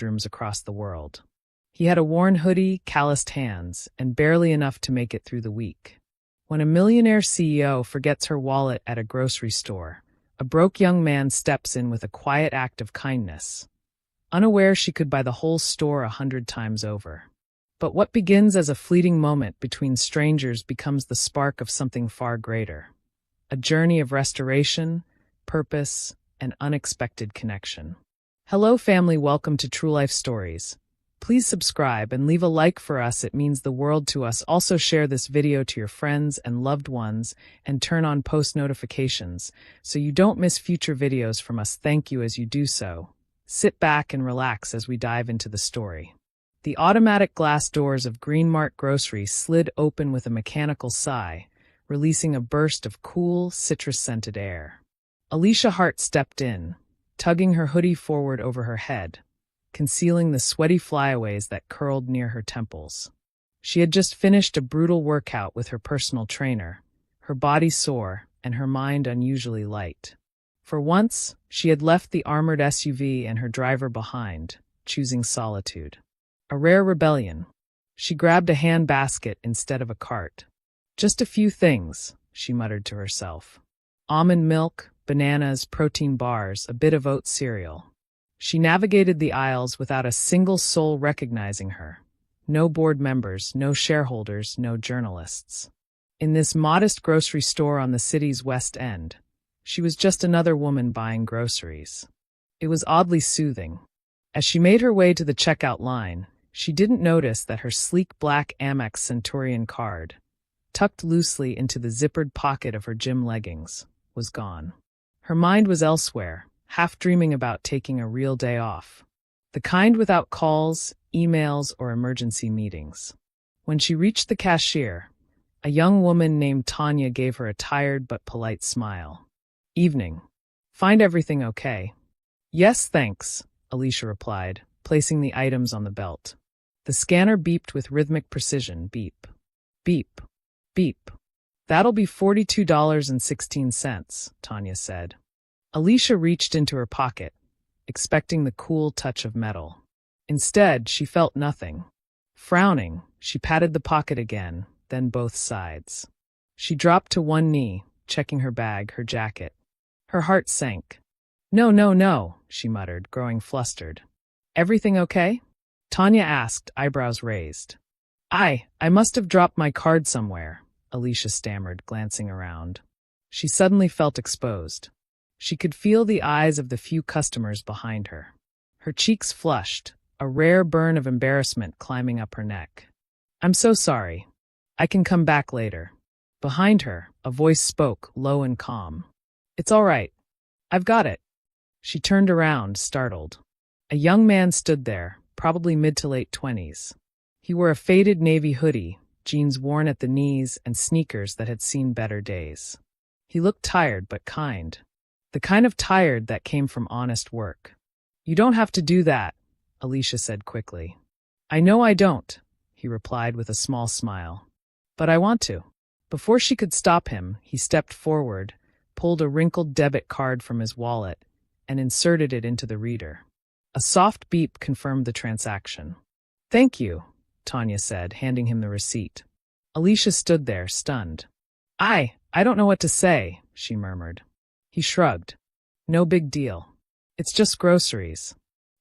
rooms across the world. He had a worn hoodie, calloused hands, and barely enough to make it through the week. When a millionaire CEO forgets her wallet at a grocery store, a broke young man steps in with a quiet act of kindness, unaware she could buy the whole store 100 times over. But what begins as a fleeting moment between strangers becomes the spark of something far greater. A journey of restoration, purpose, and unexpected connection. Hello family, welcome to True Life Stories. Please subscribe and leave a like for us, it means the world to us. Also share this video to your friends and loved ones and turn on post notifications so you don't miss future videos from us. Thank you as you do so. Sit back and relax as we dive into the story. The automatic glass doors of Green Mart Grocery slid open with a mechanical sigh, releasing a burst of cool, citrus-scented air. Alicia Hart stepped in, tugging her hoodie forward over her head, concealing the sweaty flyaways that curled near her temples. She had just finished a brutal workout with her personal trainer, her body sore and her mind unusually light. For once, she had left the armored SUV and her driver behind, choosing solitude. A rare rebellion. She grabbed a hand basket instead of a cart. Just a few things, she muttered to herself. Almond milk, bananas, protein bars, a bit of oat cereal. She navigated the aisles without a single soul recognizing her. No board members, no shareholders, no journalists. In this modest grocery store on the city's West End, she was just another woman buying groceries. It was oddly soothing. As she made her way to the checkout line, she didn't notice that her sleek black Amex Centurion card, tucked loosely into the zippered pocket of her gym leggings, was gone. Her mind was elsewhere, half dreaming about taking a real day off. The kind without calls, emails, or emergency meetings. When she reached the cashier, a young woman named Tanya gave her a tired but polite smile. Evening. Find everything okay? Yes, thanks, Alicia replied, placing the items on the belt. The scanner beeped with rhythmic precision. Beep. Beep. Beep. That'll be $42.16, Tanya said. Alicia reached into her pocket, expecting the cool touch of metal. Instead, she felt nothing. Frowning, she patted the pocket again, then both sides. She dropped to one knee, checking her bag, her jacket. Her heart sank. No, she muttered, growing flustered. Everything okay? Tanya asked, eyebrows raised. I must have dropped my card somewhere, Alicia stammered, glancing around. She suddenly felt exposed. She could feel the eyes of the few customers behind her. Her cheeks flushed, a rare burn of embarrassment climbing up her neck. I'm so sorry. I can come back later. Behind her, a voice spoke, low and calm. It's all right. I've got it. She turned around, startled. A young man stood there, probably mid to late 20s. He wore a faded navy hoodie, jeans worn at the knees, and sneakers that had seen better days. He looked tired but kind. The kind of tired that came from honest work. You don't have to do that, Alicia said quickly. I know I don't, he replied with a small smile. But I want to. Before she could stop him, he stepped forward, pulled a wrinkled debit card from his wallet, and inserted it into the reader. A soft beep confirmed the transaction. Thank you, Tanya said, handing him the receipt. Alicia stood there, stunned. I don't know what to say, she murmured. He shrugged. No big deal. It's just groceries.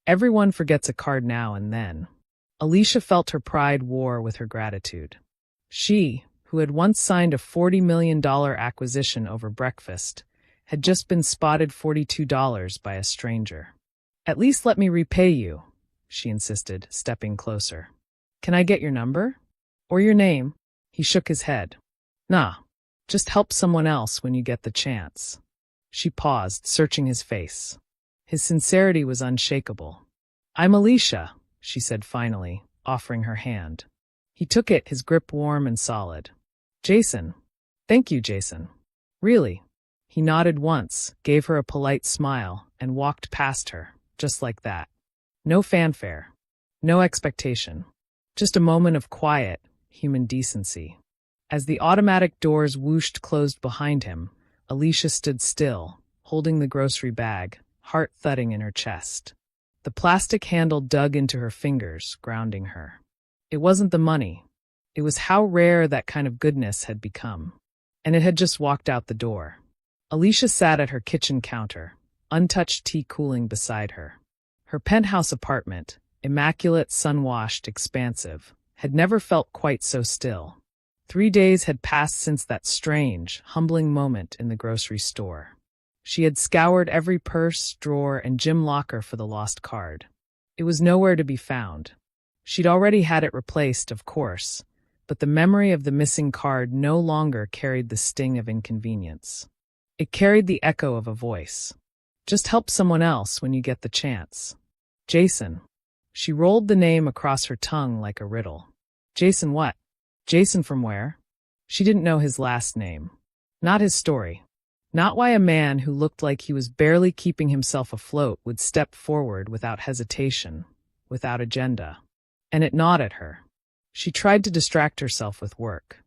Everyone forgets a card now and then. Alicia felt her pride war with her gratitude. She, who had once signed a $40 million acquisition over breakfast, had just been spotted $42 by a stranger. At least let me repay you, she insisted, stepping closer. Can I get your number? Or your name? He shook his head. Nah, just help someone else when you get the chance. She paused, searching his face. His sincerity was unshakable. I'm Alicia, she said finally, offering her hand. He took it, his grip warm and solid. Jason. Thank you, Jason. Really? He nodded once, gave her a polite smile, and walked past her, just like that. No fanfare. No expectation. Just a moment of quiet, human decency. As the automatic doors whooshed closed behind him, Alicia stood still, holding the grocery bag, heart thudding in her chest. The The plastic handle dug into her fingers, grounding her. It wasn't the money. It was how rare that kind of goodness had become. And it had just walked out the door. Alicia sat at her kitchen counter, untouched tea cooling beside her. Her penthouse apartment, immaculate, sun-washed, expansive, had never felt quite so still. 3 days had passed since that strange, humbling moment in the grocery store. She had scoured every purse, drawer, and gym locker for the lost card. It was nowhere to be found. She'd already had it replaced, of course, but the memory of the missing card no longer carried the sting of inconvenience. It carried the echo of a voice. Just help someone else when you get the chance. Jason. She rolled the name across her tongue like a riddle. Jason what? Jason from where? She didn't know his last name. Not his story. Not why a man who looked like he was barely keeping himself afloat would step forward without hesitation, without agenda. And it gnawed at her. She tried to distract herself with work.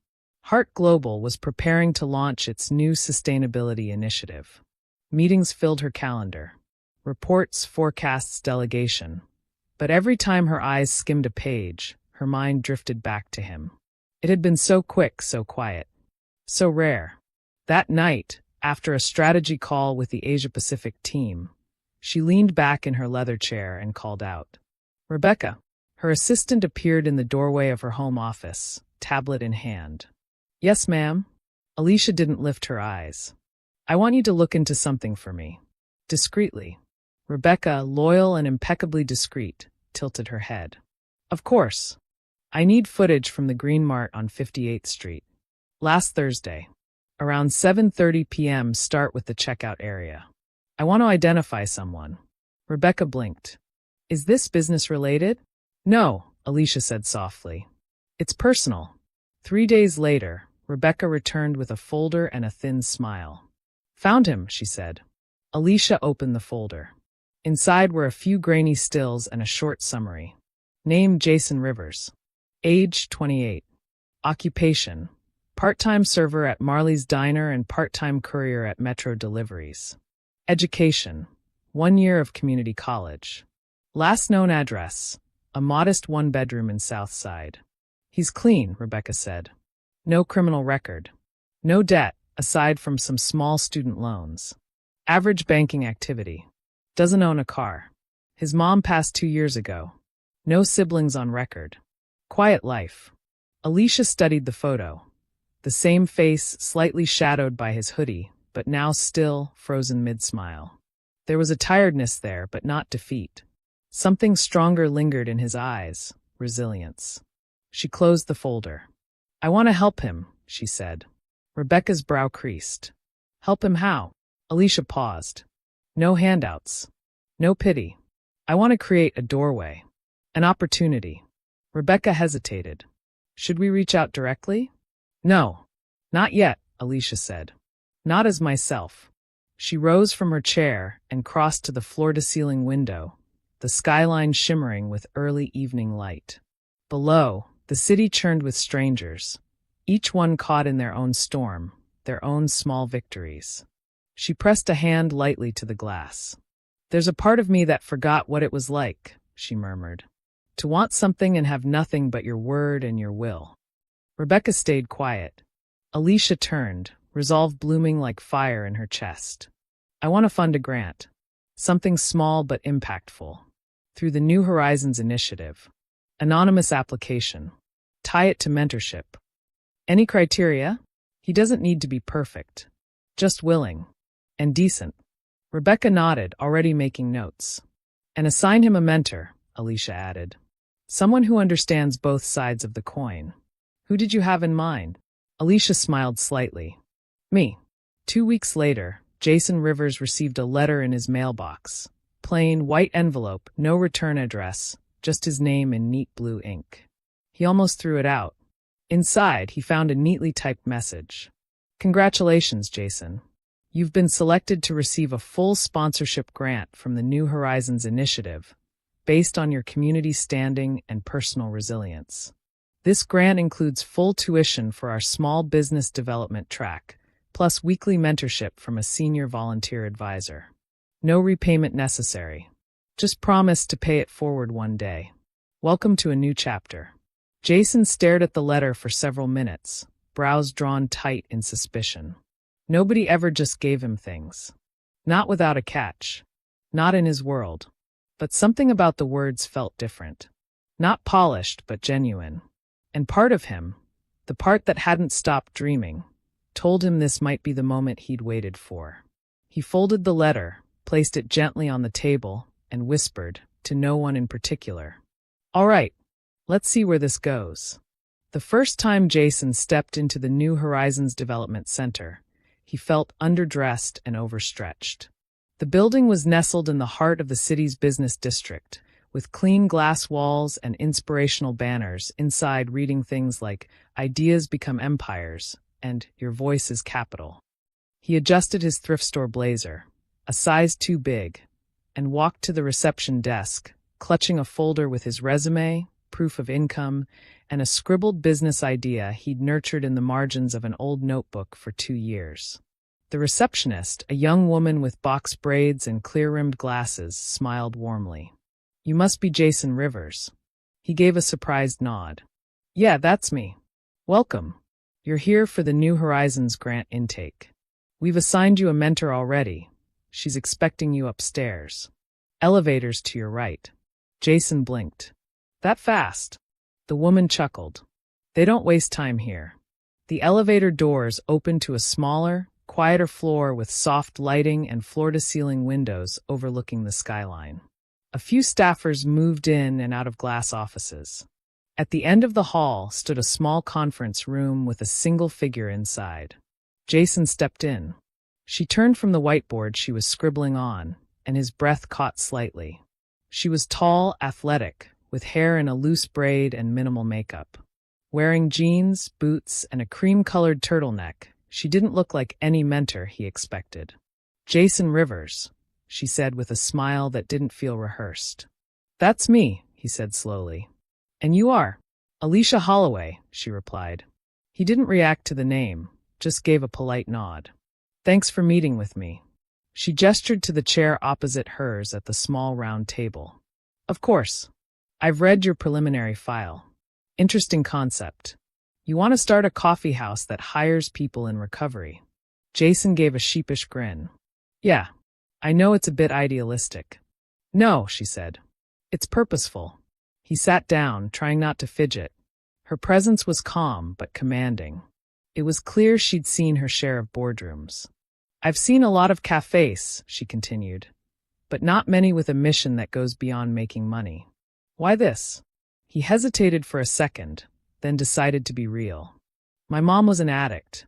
Heart Global was preparing to launch its new sustainability initiative. Meetings filled her calendar. Reports, forecasts, delegation. But every time her eyes skimmed a page, her mind drifted back to him. It had been so quick, so quiet, so rare. That night, after a strategy call with the Asia-Pacific team, she leaned back in her leather chair and called out. Rebecca. Her assistant appeared in the doorway of her home office, tablet in hand. Yes, ma'am. Alicia didn't lift her eyes. I want you to look into something for me. Discreetly. Rebecca, loyal and impeccably discreet, tilted her head. Of course. I need footage from the Green Mart on 58th Street. Last Thursday. Around 7:30 p.m. Start with the checkout area. I want to identify someone. Rebecca blinked. Is this business related? No, Alicia said softly. It's personal. 3 days later, Rebecca returned with a folder and a thin smile. Found him, she said. Alicia opened the folder. Inside were a few grainy stills and a short summary. Name Jason Rivers. Age 28. Occupation. Part-time server at Marley's Diner and part-time courier at Metro Deliveries. Education. 1 year of community college. Last known address. A modest 1-bedroom in South Side. He's clean, Rebecca said. No criminal record. No debt, aside from some small student loans. Average banking activity. Doesn't own a car. His mom passed 2 years ago. No siblings on record. Quiet life. Alicia studied the photo. The same face, slightly shadowed by his hoodie, but now still, frozen mid-smile. There was a tiredness there, but not defeat. Something stronger lingered in his eyes, resilience. She closed the folder. I want to help him, she said. Rebecca's brow creased. Help him how? Alicia paused. No handouts. No pity. I want to create a doorway. An opportunity. Rebecca hesitated. Should we reach out directly? No. Not yet, Alicia said. Not as myself. She rose from her chair and crossed to the floor-to-ceiling window, the skyline shimmering with early evening light. Below, the city churned with strangers, each one caught in their own storm, their own small victories. She pressed a hand lightly to the glass. There's a part of me that forgot what it was like, she murmured. To want something and have nothing but your word and your will. Rebecca stayed quiet. Alicia turned, resolve blooming like fire in her chest. I want to fund a grant. Something small but impactful. Through the New Horizons initiative. Anonymous application. Tie it to mentorship. Any criteria? He doesn't need to be perfect. Just willing. And decent. Rebecca nodded, already making notes. And assign him a mentor, Alicia added. Someone who understands both sides of the coin. Who did you have in mind? Alicia smiled slightly. Me. 2 weeks later, Jason Rivers received a letter in his mailbox. Plain, white envelope, no return address, just his name in neat blue ink. He almost threw it out. Inside, he found a neatly typed message. Congratulations, Jason. You've been selected to receive a full sponsorship grant from the New Horizons initiative, based on your community standing and personal resilience. This grant includes full tuition for our small business development track, plus weekly mentorship from a senior volunteer advisor. No repayment necessary. Just promise to pay it forward one day. Welcome to a new chapter. Jason stared at the letter for several minutes, brows drawn tight in suspicion. Nobody ever just gave him things. Not without a catch. Not in his world. But something about the words felt different. Not polished, but genuine. And part of him, the part that hadn't stopped dreaming, told him this might be the moment he'd waited for. He folded the letter, placed it gently on the table, and whispered, to no one in particular, "All right, let's see where this goes." The first time Jason stepped into the New Horizons Development Center, he felt underdressed and overstretched. The building was nestled in the heart of the city's business district, with clean glass walls and inspirational banners inside reading things like "Ideas Become Empires" and "Your Voice is Capital." He adjusted his thrift store blazer, a size too big, and walked to the reception desk, clutching a folder with his resume, proof of income, and a scribbled business idea he'd nurtured in the margins of an old notebook for 2 years. The receptionist, a young woman with box braids and clear-rimmed glasses, smiled warmly. "You must be Jason Rivers." He gave a surprised nod. "Yeah, that's me. Welcome. You're here for the New Horizons grant intake. We've assigned you a mentor already. She's expecting you upstairs. Elevators to your right." Jason blinked. "That fast?" The woman chuckled. "They don't waste time here." The elevator doors opened to a smaller, quieter floor with soft lighting and floor-to-ceiling windows overlooking the skyline. A few staffers moved in and out of glass offices. At the end of the hall stood a small conference room with a single figure inside. Jason stepped in. She turned from the whiteboard she was scribbling on, and his breath caught slightly. She was tall, athletic, with hair in a loose braid and minimal makeup. Wearing jeans, boots, and a cream-colored turtleneck, she didn't look like any mentor he expected. "Jason Rivers," she said with a smile that didn't feel rehearsed. "That's me," he said slowly. "And you are?" "Alicia Holloway," she replied. He didn't react to the name, just gave a polite nod. "Thanks for meeting with me." She gestured to the chair opposite hers at the small round table. "Of course. I've read your preliminary file. Interesting concept. You want to start a coffee house that hires people in recovery." Jason gave a sheepish grin. "Yeah, I know it's a bit idealistic." "No," she said. "It's purposeful." He sat down, trying not to fidget. Her presence was calm but commanding. It was clear she'd seen her share of boardrooms. "I've seen a lot of cafes," she continued, "but not many with a mission that goes beyond making money." "Why this?" He hesitated for a second, then decided to be real. "My mom was an addict.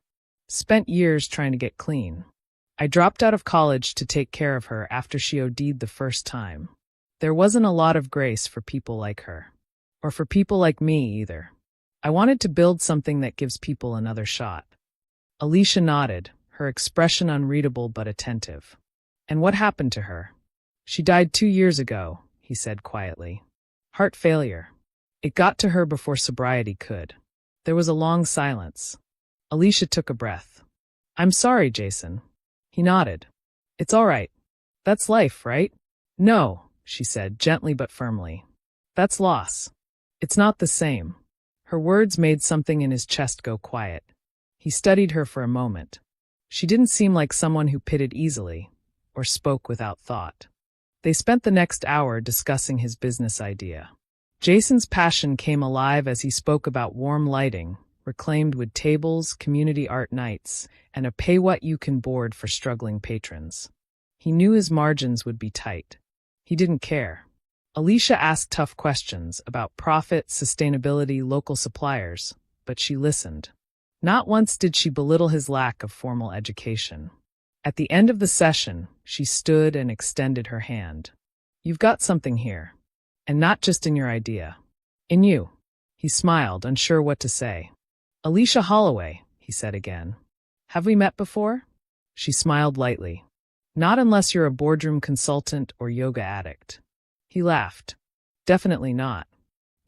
Spent years trying to get clean. I dropped out of college to take care of her after she OD'd the first time. There wasn't a lot of grace for people like her. Or for people like me, either. I wanted to build something that gives people another shot." Alicia nodded, her expression unreadable but attentive. "And what happened to her?" "She died 2 years ago," he said quietly. "Heart failure. It got to her before sobriety could." There was a long silence. Alicia took a breath. "I'm sorry, Jason." He nodded. "It's all right. That's life, right?" "No," she said, gently but firmly. "That's loss. It's not the same." Her words made something in his chest go quiet. He studied her for a moment. She didn't seem like someone who pitted easily, or spoke without thought. They spent the next hour discussing his business idea. Jason's passion came alive as he spoke about warm lighting, reclaimed wood tables, community art nights, and a pay-what-you-can board for struggling patrons. He knew his margins would be tight. He didn't care. Alicia asked tough questions about profit, sustainability, local suppliers, but she listened. Not once did she belittle his lack of formal education. At the end of the session, she stood and extended her hand. "You've got something here. And not just in your idea. In you." He smiled, unsure what to say. "Alicia Holloway," he said again. "Have we met before?" She smiled lightly. "Not unless you're a boardroom consultant or yoga addict." He laughed. "Definitely not."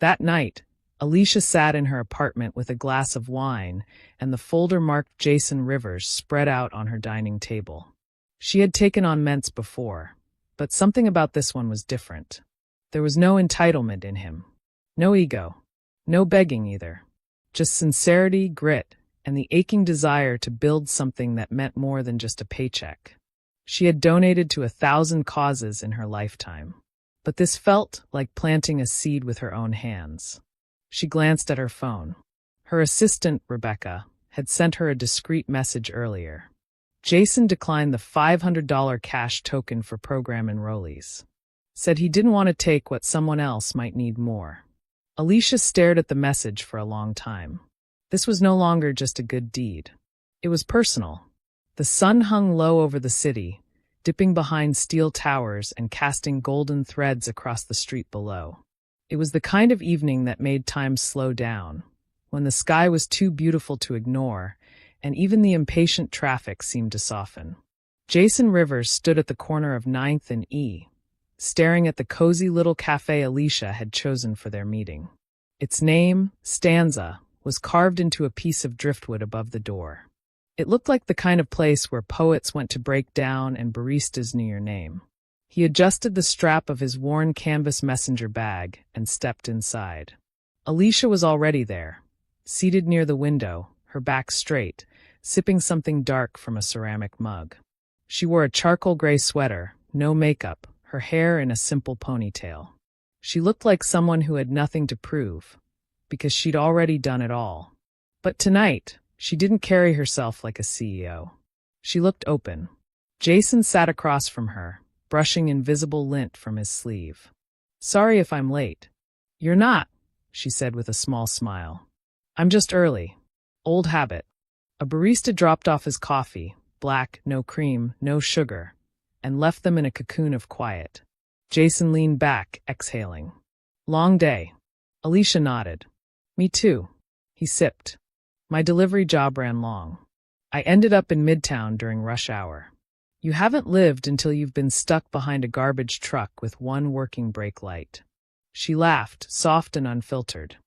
That night, Alicia sat in her apartment with a glass of wine and the folder marked Jason Rivers spread out on her dining table. She had taken on ments before, But something about this one was different. There was no entitlement in him. No ego. No begging either. Just sincerity, grit, and the aching desire to build something that meant more than just a paycheck. She had donated to 1,000 causes in her lifetime. But this felt like planting a seed with her own hands. She glanced at her phone. Her assistant, Rebecca, had sent her a discreet message earlier. Jason declined the $500 cash token for program enrollees. Said he didn't want to take what someone else might need more. Alicia stared at the message for a long time. This was no longer just a good deed. It was personal. The sun hung low over the city, dipping behind steel towers and casting golden threads across the street below. It was the kind of evening that made time slow down, when the sky was too beautiful to ignore, and even the impatient traffic seemed to soften. Jason Rivers stood at the corner of 9th and E, staring at the cozy little cafe Alicia had chosen for their meeting. Its name, Stanza, was carved into a piece of driftwood above the door. It looked like the kind of place where poets went to break down and baristas knew your name. He adjusted the strap of his worn canvas messenger bag and stepped inside. Alicia was already there, seated near the window, her back straight, sipping something dark from a ceramic mug. She wore a charcoal gray sweater, no makeup, her hair in a simple ponytail. She looked like someone who had nothing to prove, because she'd already done it all. But tonight, she didn't carry herself like a CEO. She looked open. Jason sat across from her, brushing invisible lint from his sleeve. "Sorry if I'm late." "You're not," she said with a small smile. "I'm just early. Old habit." A barista dropped off his coffee, black, no cream, no sugar, and left them in a cocoon of quiet. Jason leaned back, exhaling. "Long day." Alicia nodded. "Me too." He sipped. "My delivery job ran long. I ended up in Midtown during rush hour." "You haven't lived until you've been stuck behind a garbage truck with one working brake light." She laughed, soft and unfiltered.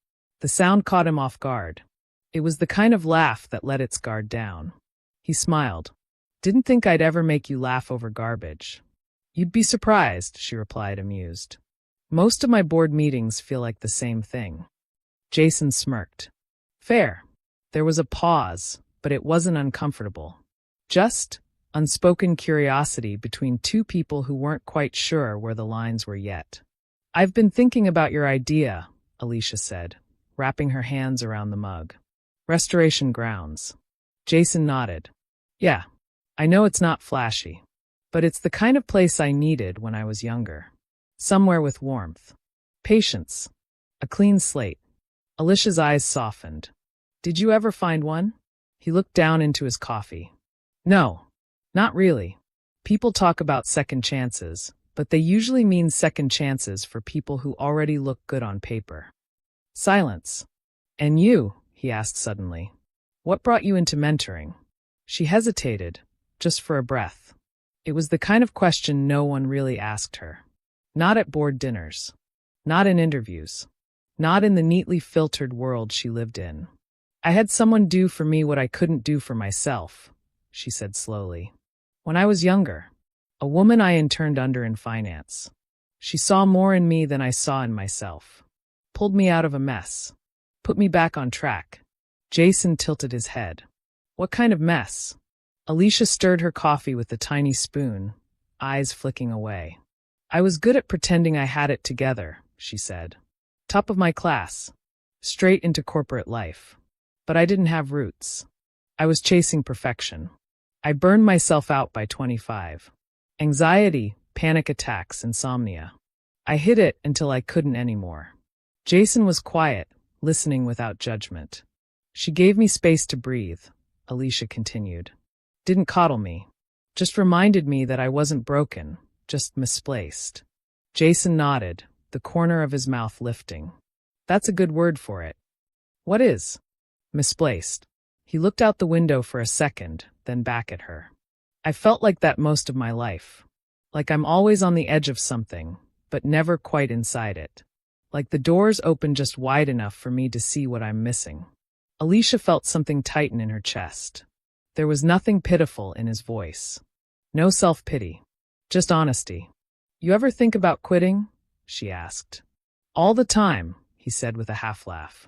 The sound caught him off guard. It was the kind of laugh that let its guard down. He smiled. "Didn't think I'd ever make you laugh over garbage." "You'd be surprised," she replied, amused. "Most of my board meetings feel like the same thing." Jason smirked. "Fair." There was a pause, but it wasn't uncomfortable. Just unspoken curiosity between two people who weren't quite sure where the lines were yet. "I've been thinking about your idea," Alicia said, wrapping her hands around the mug. "Restoration grounds." Jason nodded. "Yeah, I know it's not flashy, but it's the kind of place I needed when I was younger. Somewhere with warmth. Patience. A clean slate." Alicia's eyes softened. "Did you ever find one?" He looked down into his coffee. "No, not really. People talk about second chances, but they usually mean second chances for people who already look good on paper." Silence. "And you?" he asked suddenly. "What brought you into mentoring?" She hesitated, just for a breath. It was the kind of question no one really asked her. Not at board dinners. Not in interviews. Not in the neatly filtered world she lived in. "I had someone do for me what I couldn't do for myself," she said slowly. "When I was younger, a woman I interned under in finance. She saw more in me than I saw in myself. Pulled me out of a mess. Put me back on track." Jason tilted his head. "What kind of mess?" Alicia stirred her coffee with a tiny spoon, eyes flicking away. "I was good at pretending I had it together," she said. "Top of my class. Straight into corporate life. But I didn't have roots. I was chasing perfection. I burned myself out by 25. Anxiety, panic attacks, insomnia. I hid it until I couldn't anymore." Jason was quiet, listening without judgment. "She gave me space to breathe," Alicia continued. "Didn't coddle me. Just reminded me that I wasn't broken, just misplaced." Jason nodded, the corner of his mouth lifting. "That's a good word for it." "What is?" "Misplaced." He looked out the window for a second, then back at her. "I felt like that most of my life. Like I'm always on the edge of something, but never quite inside it. Like the doors open just wide enough for me to see what I'm missing." Alicia felt something tighten in her chest. There was nothing pitiful in his voice. No self-pity. Just honesty. You ever think about quitting? She asked. All the time, he said with a half laugh.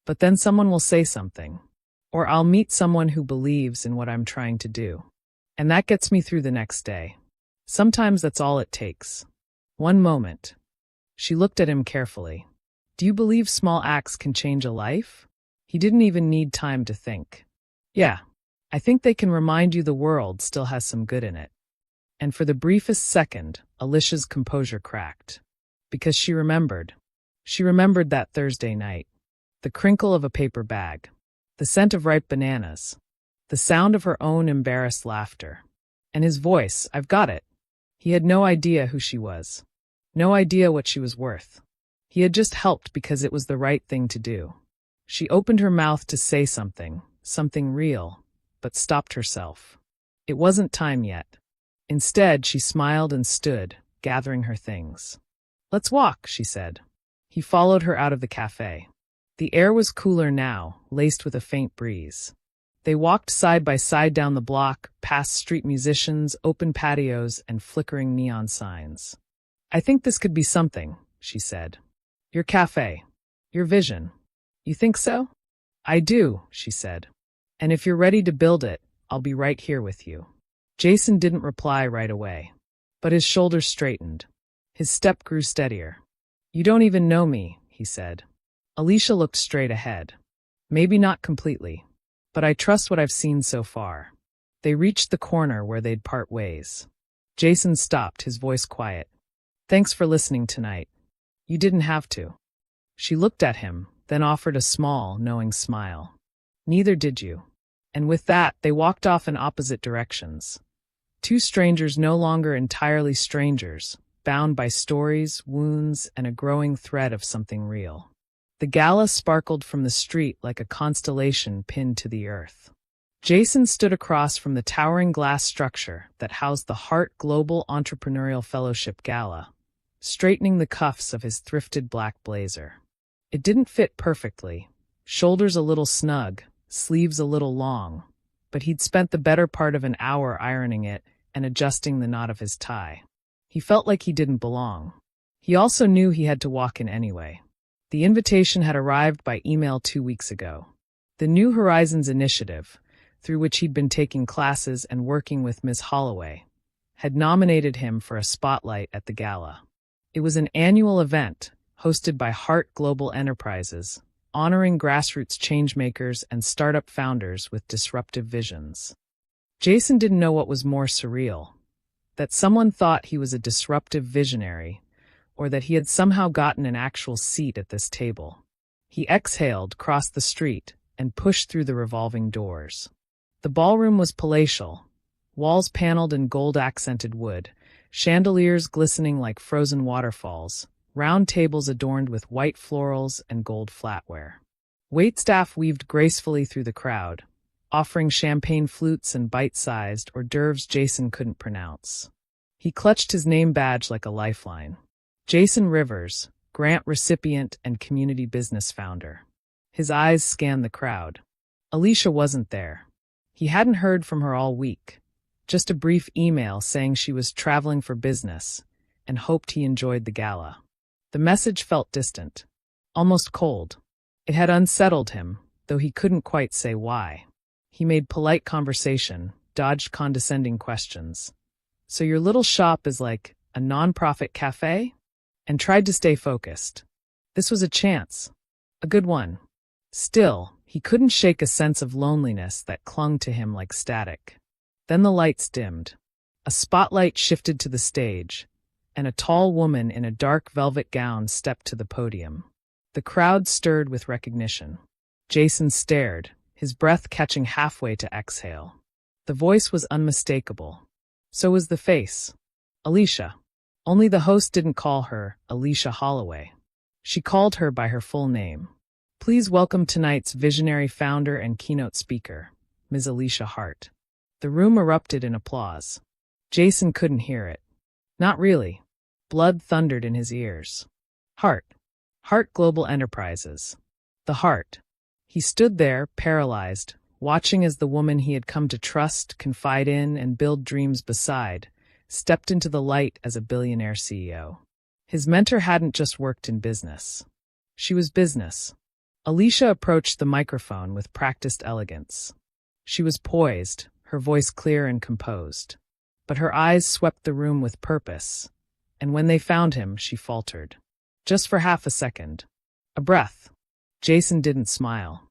But then someone will say something. Or I'll meet someone who believes in what I'm trying to do. And that gets me through the next day. Sometimes that's all it takes. One moment. She looked at him carefully. Do you believe small acts can change a life? He didn't even need time to think. Yeah, I think they can remind you the world still has some good in it. And for the briefest second, Alicia's composure cracked. Because she remembered. She remembered that Thursday night. The crinkle of a paper bag. The scent of ripe bananas. The sound of her own embarrassed laughter. And his voice, I've got it. He had no idea who she was. No idea what she was worth. He had just helped because it was the right thing to do. She opened her mouth to say something real, but stopped herself. It wasn't time yet. Instead, she smiled and stood, gathering her things. Let's walk, she said. He followed her out of the cafe. The air was cooler now, laced with a faint breeze. They walked side by side down the block, past street musicians, open patios, and flickering neon signs. I think this could be something, she said. Your cafe. Your vision. You think so? I do, she said. And if you're ready to build it, I'll be right here with you. Jason didn't reply right away. But his shoulders straightened. His step grew steadier. You don't even know me, he said. Alicia looked straight ahead. Maybe not completely. But I trust what I've seen so far. They reached the corner where they'd part ways. Jason stopped, his voice quiet. Thanks for listening tonight. You didn't have to. She looked at him, then offered a small, knowing smile. Neither did you. And with that, they walked off in opposite directions. Two strangers no longer entirely strangers, bound by stories, wounds, and a growing thread of something real. The gala sparkled from the street like a constellation pinned to the earth. Jason stood across from the towering glass structure that housed the Hart Global Entrepreneurial Fellowship Gala, straightening the cuffs of his thrifted black blazer. It didn't fit perfectly, shoulders a little snug, sleeves a little long, but he'd spent the better part of an hour ironing it and adjusting the knot of his tie. He felt like he didn't belong. He also knew he had to walk in anyway. The invitation had arrived by email 2 weeks ago. The New Horizons initiative, through which he'd been taking classes and working with Ms. Holloway, had nominated him for a spotlight at the gala. It was an annual event, hosted by Hart Global Enterprises, honoring grassroots changemakers and startup founders with disruptive visions. Jason didn't know what was more surreal, that someone thought he was a disruptive visionary, or that he had somehow gotten an actual seat at this table. He exhaled, crossed the street, and pushed through the revolving doors. The ballroom was palatial, walls paneled in gold-accented wood, chandeliers glistening like frozen waterfalls, round tables adorned with white florals and gold flatware. Waitstaff weaved gracefully through the crowd, offering champagne flutes and bite-sized hors d'oeuvres Jason couldn't pronounce. He clutched his name badge like a lifeline. Jason Rivers, grant recipient and community business founder. His eyes scanned the crowd. Alicia wasn't there. He hadn't heard from her all week. Just a brief email saying she was traveling for business and hoped he enjoyed the gala. The message felt distant, almost cold. It had unsettled him, though he couldn't quite say why. He made polite conversation, dodged condescending questions. So your little shop is like a non-profit cafe? And tried to stay focused. This was a chance. A good one. Still, he couldn't shake a sense of loneliness that clung to him like static. Then the lights dimmed. A spotlight shifted to the stage, and a tall woman in a dark velvet gown stepped to the podium. The crowd stirred with recognition. Jason stared, his breath catching halfway to exhale. The voice was unmistakable. So was the face. Alicia. Only the host didn't call her Alicia Holloway. She called her by her full name. Please welcome tonight's visionary founder and keynote speaker, Ms. Alicia Hart. The room erupted in applause. Jason couldn't hear it. Not really. Blood thundered in his ears. Hart. Hart Global Enterprises. The Hart. He stood there, paralyzed, watching as the woman he had come to trust, confide in, and build dreams beside, stepped into the light as a billionaire CEO. His mentor hadn't just worked in business. She was business. Alicia approached the microphone with practiced elegance. She was poised, her voice clear and composed. But her eyes swept the room with purpose, and when they found him, she faltered. Just for half a second. A breath. Jason didn't smile.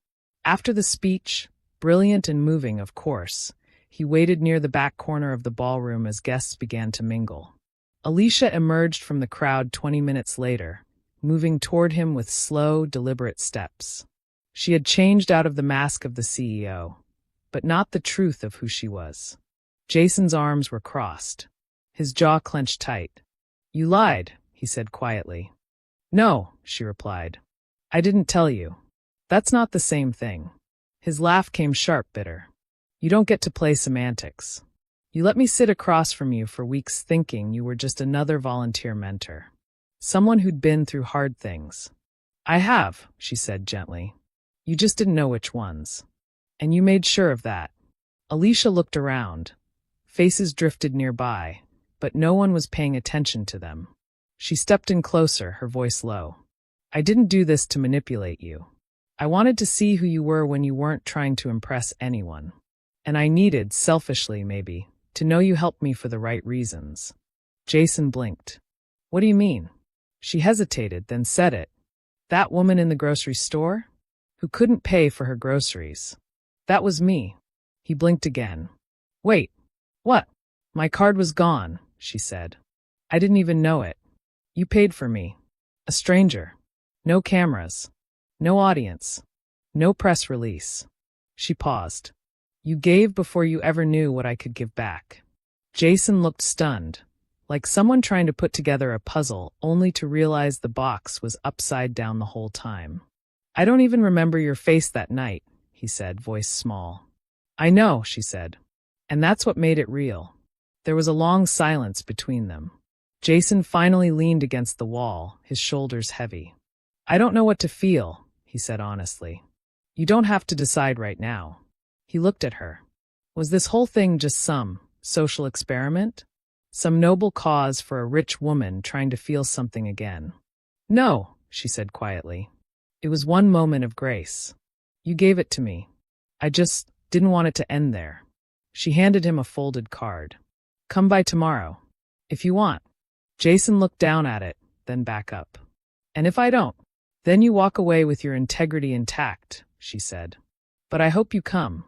After the speech, brilliant and moving, of course, he waited near the back corner of the ballroom as guests began to mingle. Alicia emerged from the crowd 20 minutes later, moving toward him with slow, deliberate steps. She had changed out of the mask of the CEO, but not the truth of who she was. Jason's arms were crossed. His jaw clenched tight. "You lied," he said quietly. "No," she replied. "I didn't tell you. That's not the same thing." His laugh came sharp, bitter. "You don't get to play semantics. You let me sit across from you for weeks thinking you were just another volunteer mentor. Someone who'd been through hard things." "I have," she said gently. "You just didn't know which ones. And you made sure of that." Alicia looked around. Faces drifted nearby, but no one was paying attention to them. She stepped in closer, her voice low. "I didn't do this to manipulate you. I wanted to see who you were when you weren't trying to impress anyone. And I needed, selfishly maybe, to know you helped me for the right reasons." Jason blinked. "What do you mean?" She hesitated, then said it. "That woman in the grocery store? Who couldn't pay for her groceries. That was me." He blinked again. "Wait. What?" "My card was gone," she said. "I didn't even know it. You paid for me. A stranger. No cameras. No audience. No press release." She paused. "You gave before you ever knew what I could give back." Jason looked stunned, like someone trying to put together a puzzle only to realize the box was upside down the whole time. "I don't even remember your face that night," he said, voice small. "I know," she said. "And that's what made it real." There was a long silence between them. Jason finally leaned against the wall, his shoulders heavy. "I don't know what to feel," he said honestly. "You don't have to decide right now." He looked at her. Was this whole thing just some social experiment? Some noble cause for a rich woman trying to feel something again? "No," she said quietly. "It was one moment of grace. You gave it to me. I just didn't want it to end there." She handed him a folded card. "Come by tomorrow. If you want." Jason looked down at it, then back up. "And if I don't?" "Then you walk away with your integrity intact," she said. "But I hope you come.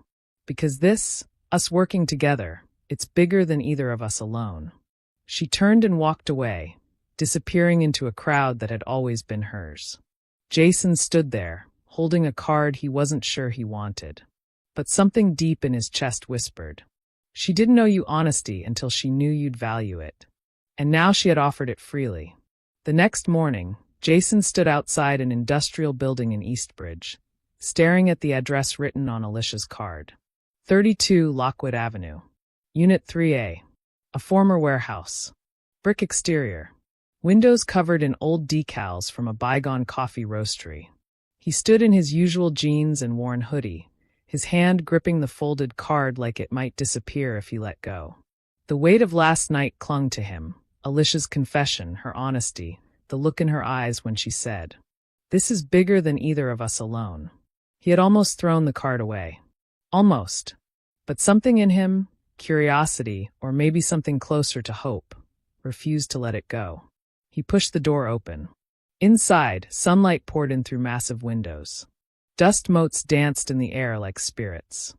Because this, us working together, it's bigger than either of us alone." She turned and walked away, disappearing into a crowd that had always been hers. Jason stood there, holding a card he wasn't sure he wanted. But something deep in his chest whispered, "She didn't know you honesty until she knew you'd value it." And now she had offered it freely. The next morning, Jason stood outside an industrial building in Eastbridge, staring at the address written on Alicia's card. 32 Lockwood Avenue. Unit 3A. A former warehouse. Brick exterior. Windows covered in old decals from a bygone coffee roastery. He stood in his usual jeans and worn hoodie, his hand gripping the folded card like it might disappear if he let go. The weight of last night clung to him, Alicia's confession, her honesty, the look in her eyes when she said, "This is bigger than either of us alone." He had almost thrown the card away. Almost. But something in him, curiosity, or maybe something closer to hope, refused to let it go. He pushed the door open. Inside, sunlight poured in through massive windows. Dust motes danced in the air like spirits.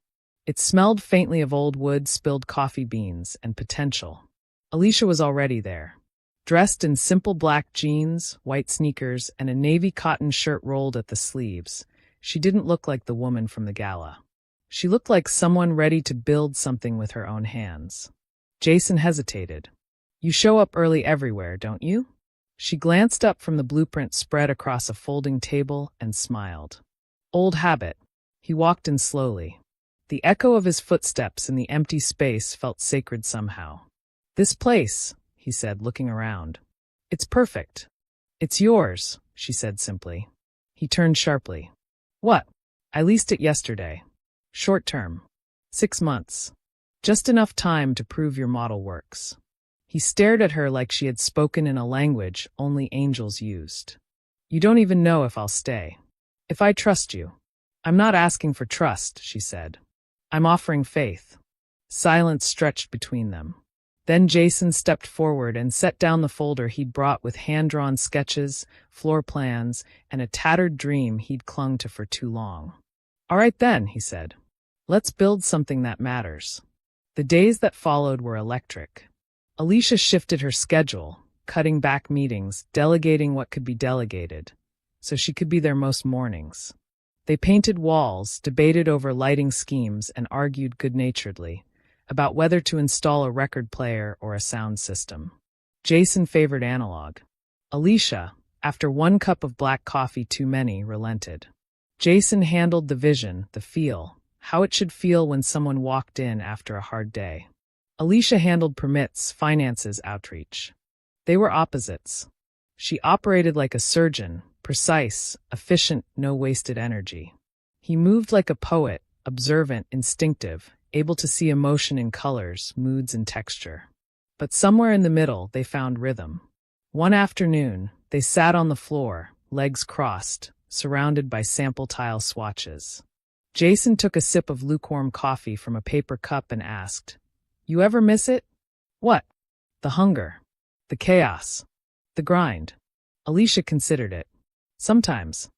It smelled faintly of old wood, spilled coffee beans, and potential. Alicia was already there. Dressed in simple black jeans, white sneakers, and a navy cotton shirt rolled at the sleeves, she didn't look like the woman from the gala. She looked like someone ready to build something with her own hands. Jason hesitated. "You show up early everywhere, don't you?" She glanced up from the blueprint spread across a folding table and smiled. "Old habit." He walked in slowly. The echo of his footsteps in the empty space felt sacred somehow. "This place," he said, looking around. "It's perfect." "It's yours," she said simply. He turned sharply. "What?" "I leased it yesterday. Short term. 6 months. Just enough time to prove your model works." He stared at her like she had spoken in a language only angels used. You don't even know if I'll stay. If I trust you. I'm not asking for trust, she said. I'm offering faith. Silence stretched between them. Then Jason stepped forward and set down the folder he'd brought with hand-drawn sketches, floor plans, and a tattered dream he'd clung to for too long. All right then, he said. Let's build something that matters. The days that followed were electric. Alicia shifted her schedule, cutting back meetings, delegating what could be delegated, so she could be there most mornings. They painted walls, debated over lighting schemes, and argued good-naturedly about whether to install a record player or a sound system. Jason favored analog. Alicia, after one cup of black coffee too many, relented. Jason handled the vision, the feel, how it should feel when someone walked in after a hard day. Alicia handled permits, finances, outreach. They were opposites. She operated like a surgeon, precise, efficient, no wasted energy. He moved like a poet, observant, instinctive, able to see emotion in colors, moods, and texture. But somewhere in the middle, they found rhythm. One afternoon, they sat on the floor, legs crossed, surrounded by sample tile swatches. Jason took a sip of lukewarm coffee from a paper cup and asked, You ever miss it? What? The hunger. The chaos. The grind. Alicia considered it. Sometimes.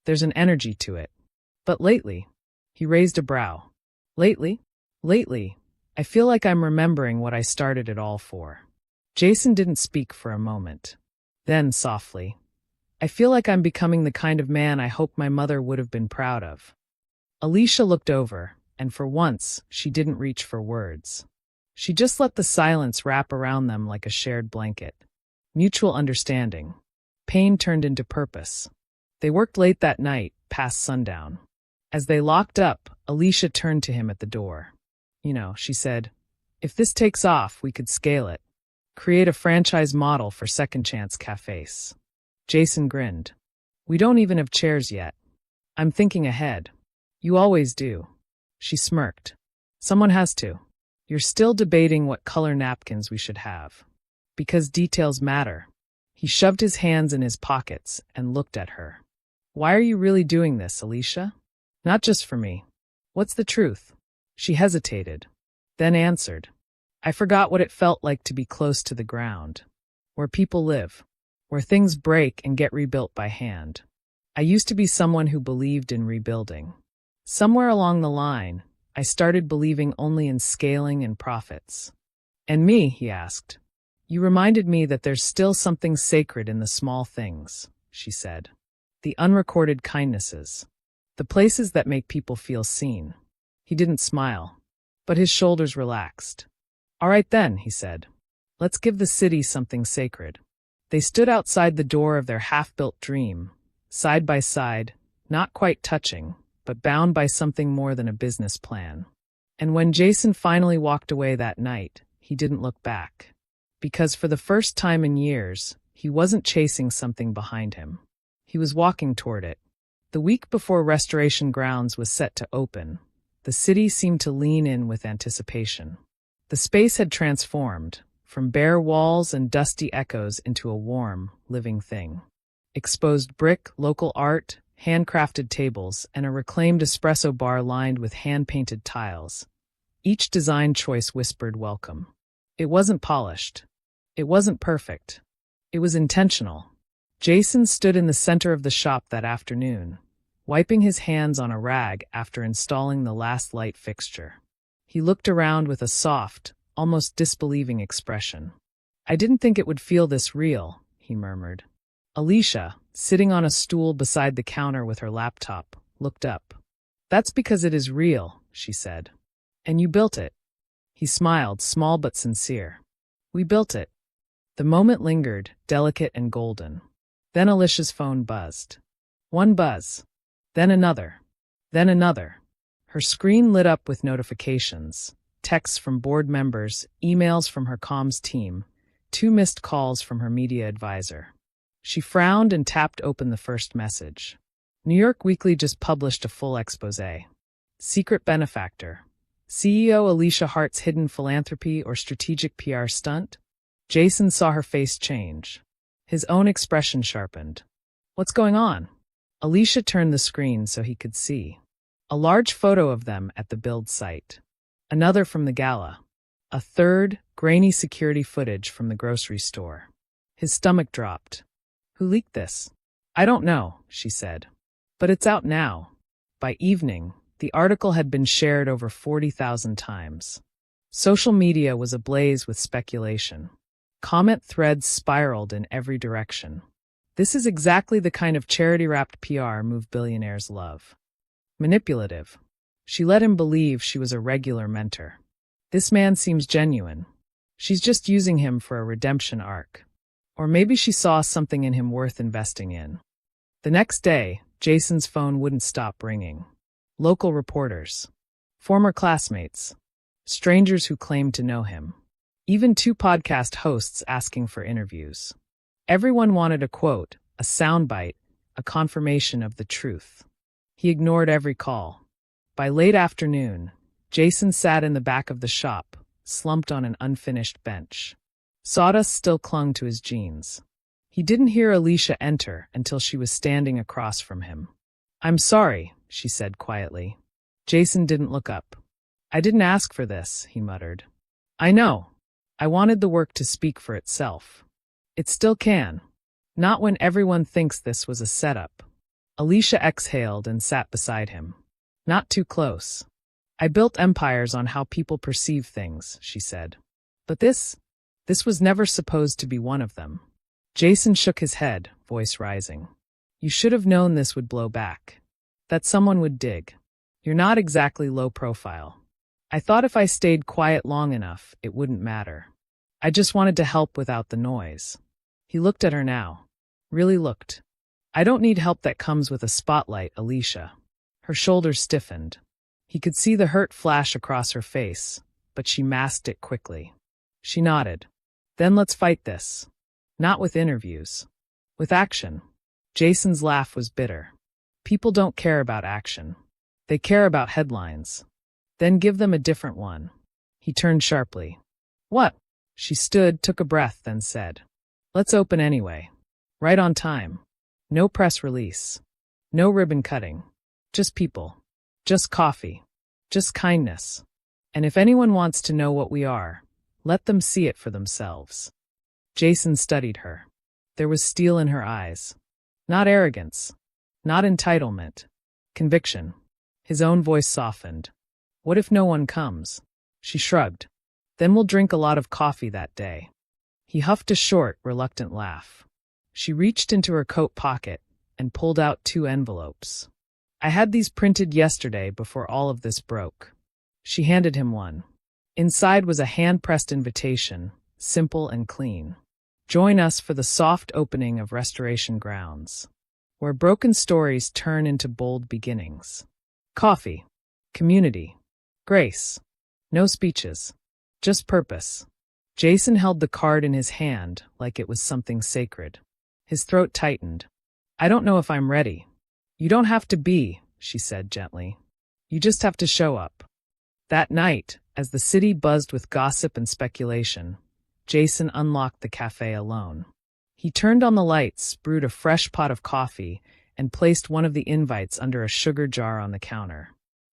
There's an energy to it. But lately, he raised a brow. Lately, I feel like I'm remembering what I started it all for. Jason didn't speak for a moment. Then, softly, I feel like I'm becoming the kind of man I hope my mother would have been proud of. Alicia looked over, and for once, she didn't reach for words. She just let the silence wrap around them like a shared blanket. Mutual understanding. Pain turned into purpose. They worked late that night, past sundown. As they locked up, Alicia turned to him at the door. She said, if this takes off, we could scale it. Create a franchise model for second chance cafes. Jason grinned. We don't even have chairs yet. I'm thinking ahead. You always do. She smirked. Someone has to. You're still debating what color napkins we should have. Because details matter. He shoved his hands in his pockets and looked at her. Why are you really doing this, Alicia? Not just for me. What's the truth? She hesitated, then answered. I forgot what it felt like to be close to the ground. Where people live. Where things break and get rebuilt by hand. I used to be someone who believed in rebuilding. Somewhere along the line, I started believing only in scaling and profits. And me, he asked. You reminded me that there's still something sacred in the small things, she said. The unrecorded kindnesses. The places that make people feel seen. He didn't smile, but his shoulders relaxed. All right then, he said. Let's give the city something sacred. They stood outside the door of their half-built dream, side by side, not quite touching, but bound by something more than a business plan. And when Jason finally walked away that night, he didn't look back. Because for the first time in years, he wasn't chasing something behind him. He was walking toward it. The week before Restoration Grounds was set to open, the city seemed to lean in with anticipation. The space had transformed, from bare walls and dusty echoes into a warm, living thing. Exposed brick, local art, handcrafted tables, and a reclaimed espresso bar lined with hand-painted tiles. Each design choice whispered welcome. It wasn't polished. It wasn't perfect. It was intentional. Jason stood in the center of the shop that afternoon, wiping his hands on a rag after installing the last light fixture. He looked around with a soft, almost disbelieving expression. I didn't think it would feel this real, he murmured. Alicia, sitting on a stool beside the counter with her laptop, looked up. That's because it is real, she said. And you built it. He smiled, small but sincere. We built it. The moment lingered, delicate and golden. Then Alicia's phone buzzed. One buzz. Then another. Then another. Her screen lit up with notifications. Texts from board members, emails from her comms team, 2 missed calls from her media advisor. She frowned and tapped open the first message. New York Weekly just published a full expose. Secret benefactor. CEO Alicia Hart's hidden philanthropy or strategic PR stunt? Jason saw her face change. His own expression sharpened. What's going on? Alicia turned the screen so he could see. A large photo of them at the build site. Another from the gala. A third, grainy security footage from the grocery store. His stomach dropped. Who leaked this? I don't know, she said. But it's out now. By evening, the article had been shared over 40,000 times. Social media was ablaze with speculation. Comment threads spiraled in every direction. This is exactly the kind of charity-wrapped PR move billionaires love. Manipulative. She let him believe she was a regular mentor. This man seems genuine. She's just using him for a redemption arc. Or maybe she saw something in him worth investing in. The next day, Jason's phone wouldn't stop ringing. Local reporters. Former classmates. Strangers who claimed to know him. Even 2 podcast hosts asking for interviews. Everyone wanted a quote, a soundbite, a confirmation of the truth. He ignored every call. By late afternoon, Jason sat in the back of the shop, slumped on an unfinished bench. Sawdust still clung to his jeans. He didn't hear Alicia enter until she was standing across from him. I'm sorry, she said quietly. Jason didn't look up. I didn't ask for this, he muttered. I know. I wanted the work to speak for itself. It still can. Not when everyone thinks this was a setup. Alicia exhaled and sat beside him. Not too close. I built empires on how people perceive things, she said. But this was never supposed to be one of them. Jason shook his head, voice rising. You should have known this would blow back. That someone would dig. You're not exactly low profile. I thought if I stayed quiet long enough, it wouldn't matter. I just wanted to help without the noise. He looked at her now. Really looked. I don't need help that comes with a spotlight, Alicia. Her shoulders stiffened. He could see the hurt flash across her face, but she masked it quickly. She nodded. Then let's fight this. Not with interviews. With action. Jason's laugh was bitter. People don't care about action. They care about headlines. Then give them a different one. He turned sharply. What? She stood, took a breath, then said. Let's open anyway. Right on time. No press release. No ribbon cutting. Just people. Just coffee. Just kindness. And if anyone wants to know what we are, let them see it for themselves. Jason studied her. There was steel in her eyes. Not arrogance. Not entitlement. Conviction. His own voice softened. What if no one comes? She shrugged. Then we'll drink a lot of coffee that day. He huffed a short, reluctant laugh. She reached into her coat pocket and pulled out 2 envelopes. I had these printed yesterday before all of this broke. She handed him one. Inside was a hand-pressed invitation, simple and clean. Join us for the soft opening of Restoration Grounds, where broken stories turn into bold beginnings. Coffee. Community. Grace. No speeches. Just purpose. Jason held the card in his hand like it was something sacred. His throat tightened. I don't know if I'm ready. You don't have to be, she said gently. You just have to show up. That night, as the city buzzed with gossip and speculation, Jason unlocked the cafe alone. He turned on the lights, brewed a fresh pot of coffee, and placed one of the invites under a sugar jar on the counter.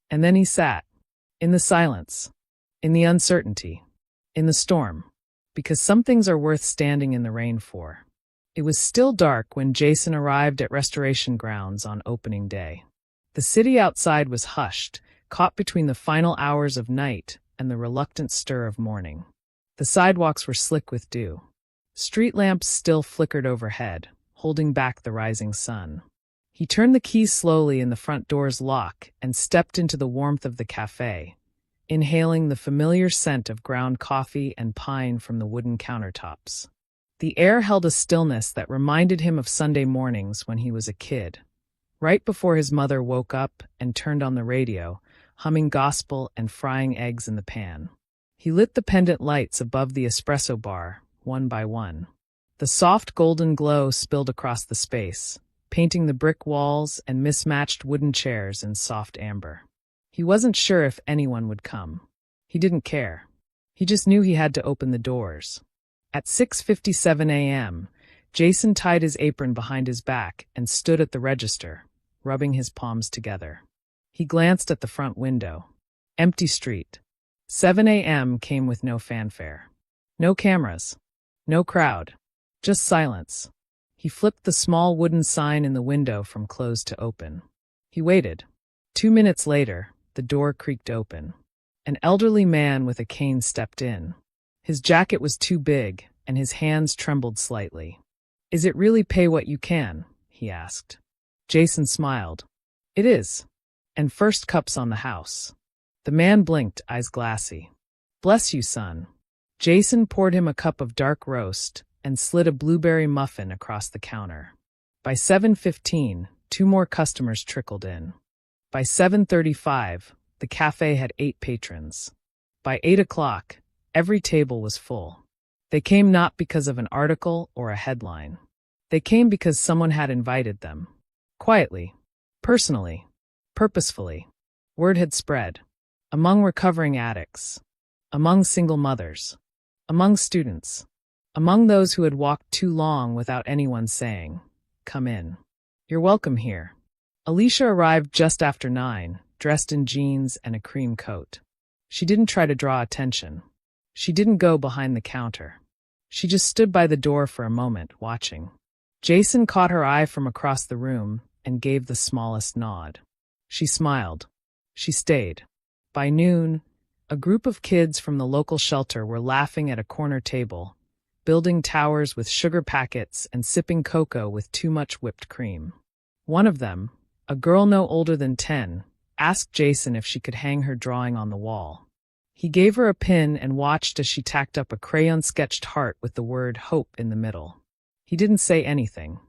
And then he sat. In the silence. In the uncertainty. In the storm. Because some things are worth standing in the rain for. It was still dark when Jason arrived at Restoration Grounds on opening day. The city outside was hushed, caught between the final hours of night and the reluctant stir of morning. The sidewalks were slick with dew. Street lamps still flickered overhead, holding back the rising sun. He turned the key slowly in the front door's lock and stepped into the warmth of the cafe, inhaling the familiar scent of ground coffee and pine from the wooden countertops. The air held a stillness that reminded him of Sunday mornings when he was a kid, right before his mother woke up and turned on the radio, humming gospel and frying eggs in the pan. He lit the pendant lights above the espresso bar, one by one. The soft golden glow spilled across the space, painting the brick walls and mismatched wooden chairs in soft amber. He wasn't sure if anyone would come. He didn't care. He just knew he had to open the doors. At 6:57 a.m., Jason tied his apron behind his back and stood at the register, rubbing his palms together. He glanced at the front window. Empty street. 7 a.m. came with no fanfare. No cameras. No crowd. Just silence. He flipped the small wooden sign in the window from closed to open. He waited. 2 minutes later, the door creaked open. An elderly man with a cane stepped in. His jacket was too big, and his hands trembled slightly. "Is it really pay what you can?" he asked. Jason smiled. "It is. And first cups on the house." The man blinked, eyes glassy. "Bless you, son." Jason poured him a cup of dark roast and slid a blueberry muffin across the counter. By 7:15, 2 more customers trickled in. By 7:35, the cafe had 8 patrons. By 8 o'clock, every table was full. They came not because of an article or a headline. They came because someone had invited them. Quietly, personally, purposefully. Word had spread. Among recovering addicts. Among single mothers. Among students. Among those who had walked too long without anyone saying, "Come in. You're welcome here." Alicia arrived just after 9, dressed in jeans and a cream coat. She didn't try to draw attention. She didn't go behind the counter. She just stood by the door for a moment, watching. Jason caught her eye from across the room and gave the smallest nod. She smiled. She stayed. By noon, a group of kids from the local shelter were laughing at a corner table, building towers with sugar packets and sipping cocoa with too much whipped cream. One of them, a girl no older than 10, asked Jason if she could hang her drawing on the wall. He gave her a pin and watched as she tacked up a crayon-sketched heart with the word hope in the middle. He didn't say anything.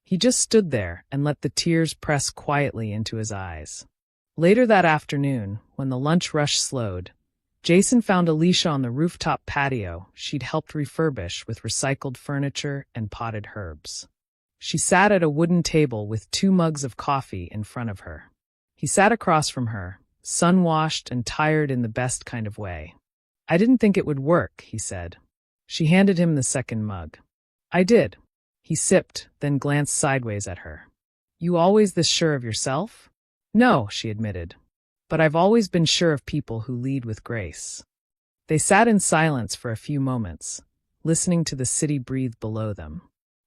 He just stood there and let the tears press quietly into his eyes. Later that afternoon, when the lunch rush slowed, Jason found Alicia on the rooftop patio she'd helped refurbish with recycled furniture and potted herbs. She sat at a wooden table with 2 mugs of coffee in front of her. He sat across from her, sun-washed and tired in the best kind of way. "I didn't think it would work," he said. She handed him the second mug. "I did." He sipped, then glanced sideways at her. "You always this sure of yourself?" "No," she admitted. "But I've always been sure of people who lead with grace." They sat in silence for a few moments, listening to the city breathe below them.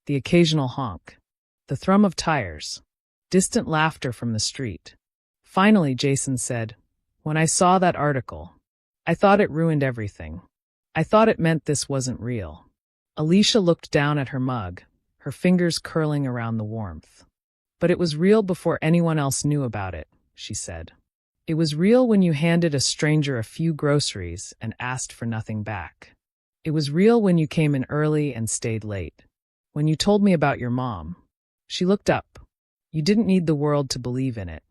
The occasional honk. The thrum of tires. Distant laughter from the street. Finally, Jason said, "When I saw that article, I thought it ruined everything. I thought it meant this wasn't real." Alicia looked down at her mug, her fingers curling around the warmth. "But it was real before anyone else knew about it," she said. "It was real when you handed a stranger a few groceries and asked for nothing back. It was real when you came in early and stayed late. When you told me about your mom." She looked up. "You didn't need the world to believe in it.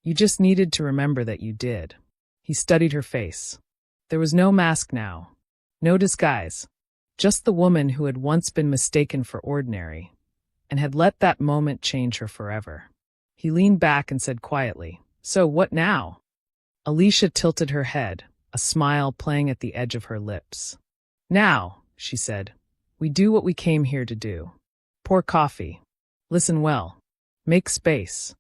You just needed to remember that you did." He studied her face. There was no mask now. No disguise. Just the woman who had once been mistaken for ordinary, and had let that moment change her forever. He leaned back and said quietly, "So what now?" Alicia tilted her head, a smile playing at the edge of her lips. "Now," she said, "we do what we came here to do. Pour coffee. Listen well. Make space."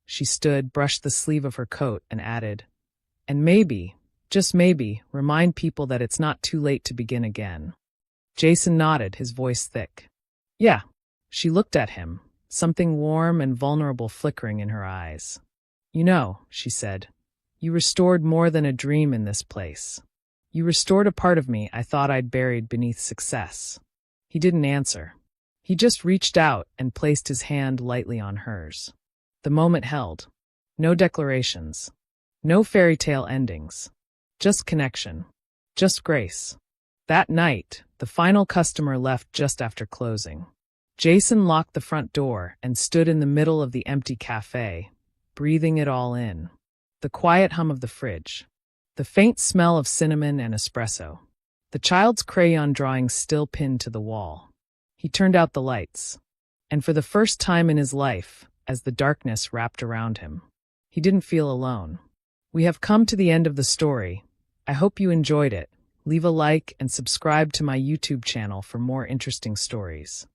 She stood, brushed the sleeve of her coat, and added, "And maybe, just maybe, remind people that it's not too late to begin again." Jason nodded, his voice thick. "Yeah." She looked at him, something warm and vulnerable flickering in her eyes. "You know," she said, "you restored more than a dream in this place. You restored a part of me I thought I'd buried beneath success." He didn't answer. He just reached out and placed his hand lightly on hers. The moment held. No declarations. No fairy tale endings. Just connection. Just grace. That night, the final customer left just after closing. Jason locked the front door and stood in the middle of the empty cafe, breathing it all in. The quiet hum of the fridge. The faint smell of cinnamon and espresso. The child's crayon drawing still pinned to the wall. He turned out the lights. And for the first time in his life, as the darkness wrapped around him, he didn't feel alone. We have come to the end of the story. I hope you enjoyed it. Leave a like and subscribe to my YouTube channel for more interesting stories.